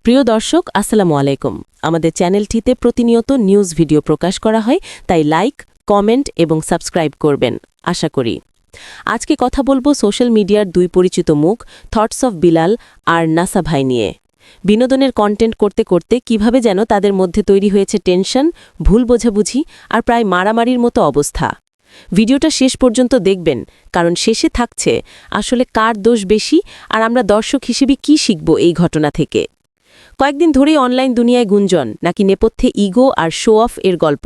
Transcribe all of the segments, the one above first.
প্রিয় দর্শক আসসালামু আলাইকুম। আমাদের চ্যানেলটিতে প্রতিনিয়ত নিউজ ভিডিও প্রকাশ করা হয়, তাই লাইক, কমেন্ট এবং সাবস্ক্রাইব করবেন আশা করি। আজকে কথা বলবো সোশ্যাল মিডিয়ার দুই পরিচিত মুখ থটস অফ বিলাল আর নাসা ভাই নিয়ে। বিনোদনের কন্টেন্ট করতে করতে কিভাবে যেন তাদের মধ্যে তৈরি হয়েছে টেনশন, ভুল বোঝাবুঝি আর প্রায় মারামারির মতো অবস্থা। ভিডিওটা শেষ পর্যন্ত দেখবেন, কারণ শেষে থাকছে আসলে কার দোষ বেশি আর আমরা দর্শক হিসেবে কি শিখব এই ঘটনা থেকে। কয়েকদিন ধরেই অনলাইন দুনিয়ায় গুঞ্জন নাকি নেপথ্যে ইগো আর শো অফ এর গল্প।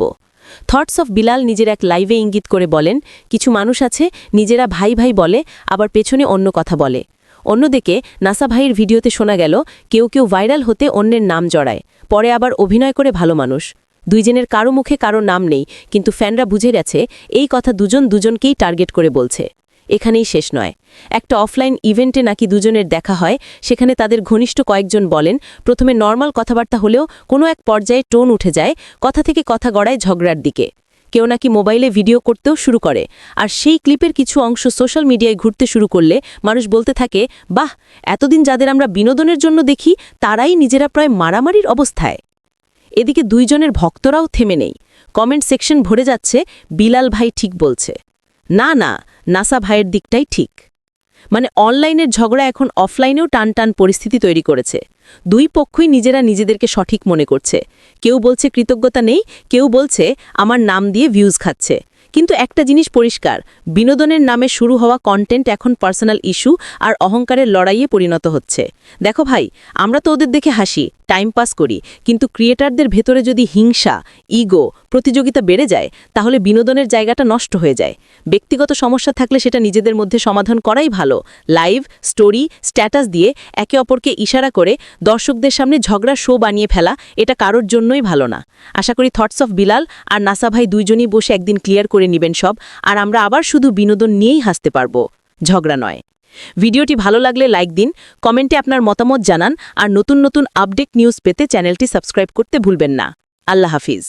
থটস অফ বিলাল নিজের এক লাইভে ইঙ্গিত করে বলেন, কিছু মানুষ আছে নিজেরা ভাই ভাই বলে আবার পেছনে অন্য কথা বলে। অন্যদিকে নাসা ভাইয়ের ভিডিওতে শোনা গেল কেউ কেউ ভাইরাল হতে অন্যের নাম জড়ায়, পরে আবার অভিনয় করে ভালো মানুষ। দুইজনের কারো মুখে কারো নাম নেই, কিন্তু ফ্যানরা বুঝে গেছে এই কথা দুজনকেই টার্গেট করে বলছে। এখানেই শেষ নয়, একটা অফলাইন ইভেন্টে নাকি দুজনের দেখা হয়। সেখানে তাদের ঘনিষ্ঠ কয়েকজন বলেন, প্রথমে নর্মাল কথাবার্তা হলেও কোনো এক পর্যায়ে টোন উঠে যায়, কথা থেকে কথা গড়ায় ঝগড়ার দিকে। কেউ নাকি মোবাইলে ভিডিও করতেও শুরু করে, আর সেই ক্লিপের কিছু অংশ সোশ্যাল মিডিয়ায় ঘুরতে শুরু করলে মানুষ বলতে থাকে, বাহ, এতদিন যাদের আমরা বিনোদনের জন্য দেখি তারাই নিজেরা প্রায় মারামারির অবস্থায়। এদিকে দুইজনের ভক্তরাও থেমে নেই, কমেন্ট সেকশন ভরে যাচ্ছে বিলাল ভাই ঠিক বলছে, না না, নাসা ভাইয়ের দিকটাই ঠিক। মানে অনলাইনের ঝগড়া এখন অফলাইনেও টান টান পরিস্থিতি তৈরি করেছে। দুই পক্ষই নিজেরা নিজেদেরকে সঠিক মনে করছে। কেউ বলছে কৃতজ্ঞতা নেই, কেউ বলছে আমার নাম দিয়ে ভিউজ খাচ্ছে। কিন্তু একটা জিনিস পরিষ্কার, বিনোদনের নামে শুরু হওয়া কন্টেন্ট এখন পার্সোনাল ইস্যু আর অহংকারের লড়াইয়ে পরিণত হচ্ছে। দেখো ভাই, আমরা তো ওদের দেখে হাসি, টাইম পাস করি, কিন্তু ক্রিয়েটারদের ভেতরে যদি হিংসা, ইগো, প্রতিযোগিতা বেড়ে যায়, তাহলে বিনোদনের জায়গাটা নষ্ট হয়ে যায়। ব্যক্তিগত সমস্যা থাকলে সেটা নিজেদের মধ্যে সমাধান করাই ভালো। লাইভ, স্টোরি, স্ট্যাটাস দিয়ে একে অপরকে ইশারা করে দর্শকদের সামনে ঝগড়া শো বানিয়ে ফেলা, এটা কারোর জন্যই ভালো না। আশা করি থটস অফ বিলাল আর নাসা ভাই দুইজনই বসে একদিন ক্লিয়ার করে নেবেন সব, আর আমরা আবার শুধু বিনোদন নিয়েই হাসতে পারবো, ঝগড়া নয়। ভিডিওটি ভালো লাগলে লাইক দিন, কমেন্টে আপনার মতামত জানান, আর নতুন নতুন আপডেট নিউজ পেতে চ্যানেলটি সাবস্ক্রাইব করতে ভুলবেন না। আল্লাহ হাফিজ।